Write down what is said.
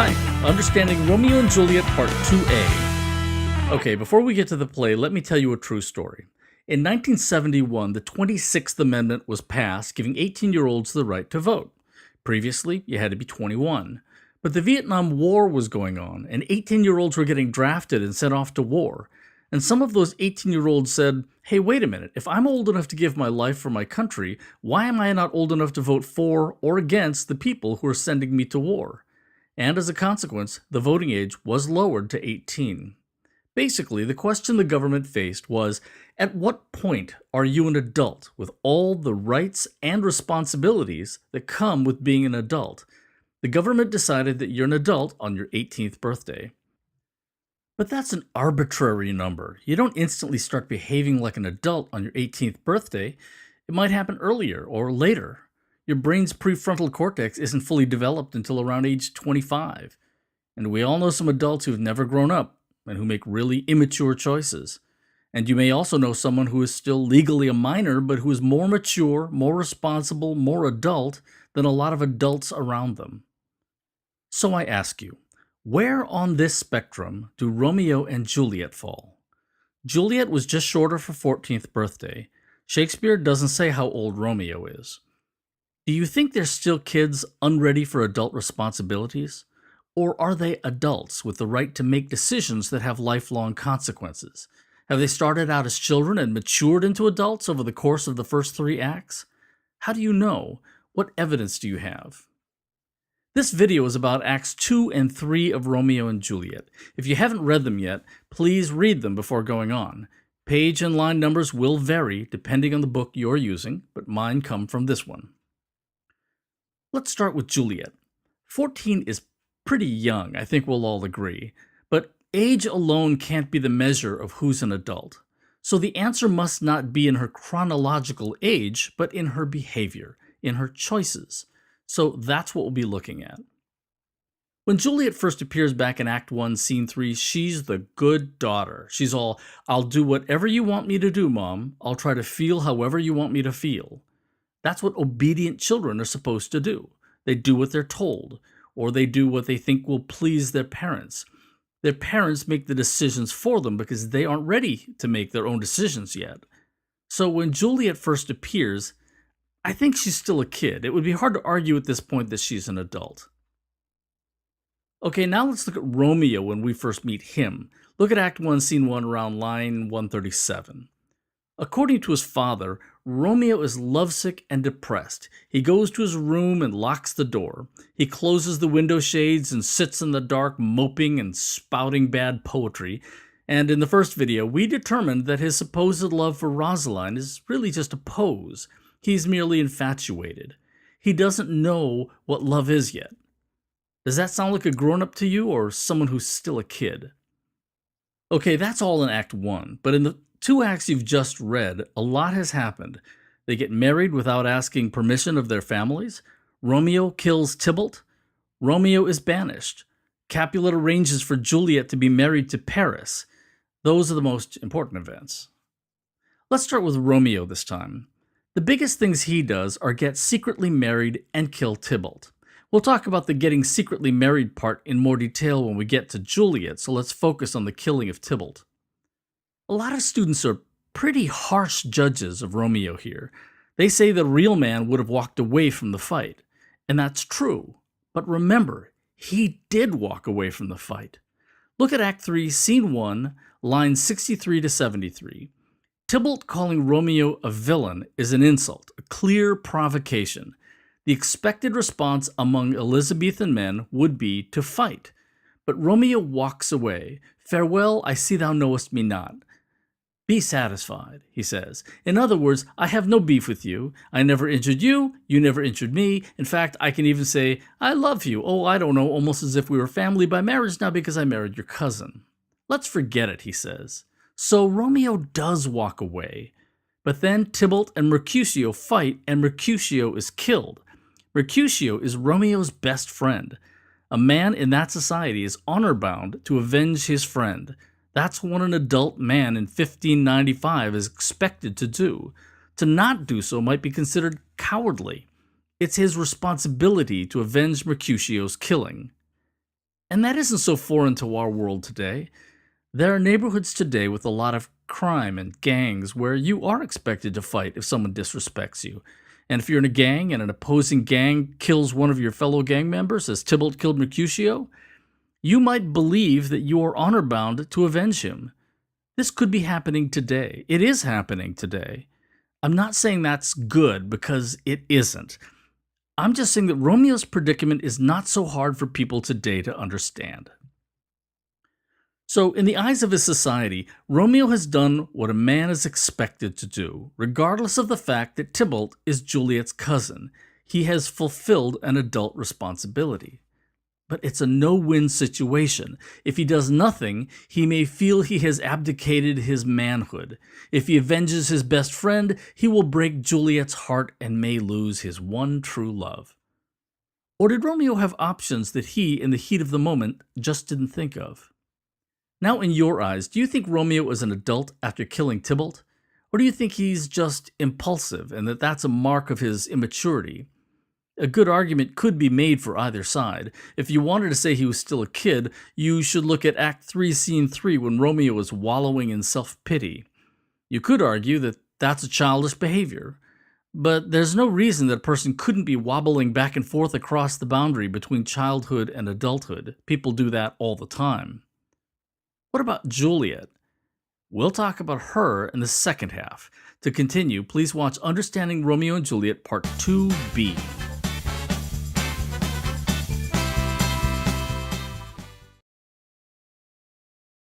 Hi, Understanding Romeo and Juliet Part 2A. Okay, before we get to the play, let me tell you a true story. In 1971, the 26th Amendment was passed, giving 18-year-olds the right to vote. Previously, you had to be 21. But the Vietnam War was going on, and 18-year-olds were getting drafted and sent off to war. And some of those 18-year-olds said, hey, wait a minute, if I'm old enough to give my life for my country, why am I not old enough to vote for or against the people who are sending me to war? And as a consequence, the voting age was lowered to 18. Basically, the question the government faced was, at what point are you an adult with all the rights and responsibilities that come with being an adult? The government decided that you're an adult on your 18th birthday. But that's an arbitrary number. You don't instantly start behaving like an adult on your 18th birthday. It might happen earlier or later. Your brain's prefrontal cortex isn't fully developed until around age 25. And we all know some adults who've never grown up and who make really immature choices. And you may also know someone who is still legally a minor, but who is more mature, more responsible, more adult than a lot of adults around them. So I ask you, where on this spectrum do Romeo and Juliet fall? Juliet was just short of her 14th birthday. Shakespeare doesn't say how old Romeo is. Do you think they're still kids unready for adult responsibilities? Or are they adults with the right to make decisions that have lifelong consequences? Have they started out as children and matured into adults over the course of the first 3 acts? How do you know? What evidence do you have? This video is about Acts 2 and 3 of Romeo and Juliet. If you haven't read them yet, please read them before going on. Page and line numbers will vary depending on the book you're using, but mine come from this one. Let's start with Juliet. 14 is pretty young, I think we'll all agree, but age alone can't be the measure of who's an adult. So the answer must not be in her chronological age, but in her behavior, in her choices. So that's what we'll be looking at. When Juliet first appears back in Act 1, Scene 3, she's the good daughter. She's all, I'll do whatever you want me to do, Mom. I'll try to feel however you want me to feel. That's what obedient children are supposed to do. They do what they're told, or they do what they think will please their parents. Their parents make the decisions for them because they aren't ready to make their own decisions yet. So when Juliet first appears, I think she's still a kid. It would be hard to argue at this point that she's an adult. Okay, now let's look at Romeo when we first meet him. Look at Act 1, Scene 1, around line 137. According to his father, Romeo is lovesick and depressed. He goes to his room and locks the door. He closes the window shades and sits in the dark, moping and spouting bad poetry. And in the first video, we determined that his supposed love for Rosaline is really just a pose. He's merely infatuated. He doesn't know what love is yet. Does that sound like a grown-up to you or someone who's still a kid? Okay, that's all in Act 1, but in the 2 acts you've just read, a lot has happened. They get married without asking permission of their families. Romeo kills Tybalt. Romeo is banished. Capulet arranges for Juliet to be married to Paris. Those are the most important events. Let's start with Romeo this time. The biggest things he does are get secretly married and kill Tybalt. We'll talk about the getting secretly married part in more detail when we get to Juliet, so let's focus on the killing of Tybalt. A lot of students are pretty harsh judges of Romeo here. They say the real man would have walked away from the fight. And that's true. But remember, he did walk away from the fight. Look at Act 3, Scene 1, lines 63 to 73. Tybalt calling Romeo a villain is an insult, a clear provocation. The expected response among Elizabethan men would be to fight. But Romeo walks away. Farewell, I see thou knowest me not. Be satisfied, he says. In other words, I have no beef with you. I never injured you. You never injured me. In fact, I can even say, I love you. Oh, I don't know, almost as if we were family by marriage now because I married your cousin. Let's forget it, he says. So Romeo does walk away. But then Tybalt and Mercutio fight, and Mercutio is killed. Mercutio is Romeo's best friend. A man in that society is honor-bound to avenge his friend. That's what an adult man in 1595 is expected to do. To not do so might be considered cowardly. It's his responsibility to avenge Mercutio's killing. And that isn't so foreign to our world today. There are neighborhoods today with a lot of crime and gangs where you are expected to fight if someone disrespects you. And if you're in a gang and an opposing gang kills one of your fellow gang members, as Tybalt killed Mercutio, you might believe that you are honor bound to avenge him. This could be happening today. It is happening today. I'm not saying that's good because it isn't. I'm just saying that Romeo's predicament is not so hard for people today to understand. So, in the eyes of his society, Romeo has done what a man is expected to do, regardless of the fact that Tybalt is Juliet's cousin. He has fulfilled an adult responsibility. But it's a no-win situation. If he does nothing, he may feel he has abdicated his manhood. If he avenges his best friend, he will break Juliet's heart and may lose his one true love. Or did Romeo have options that he, in the heat of the moment, just didn't think of? Now, in your eyes, do you think Romeo is an adult after killing Tybalt? Or do you think he's just impulsive and that that's a mark of his immaturity? A good argument could be made for either side. If you wanted to say he was still a kid, you should look at Act 3, Scene 3, when Romeo is wallowing in self-pity. You could argue that that's a childish behavior. But there's no reason that a person couldn't be wobbling back and forth across the boundary between childhood and adulthood. People do that all the time. What about Juliet? We'll talk about her in the second half. To continue, please watch Understanding Romeo and Juliet Part 2B.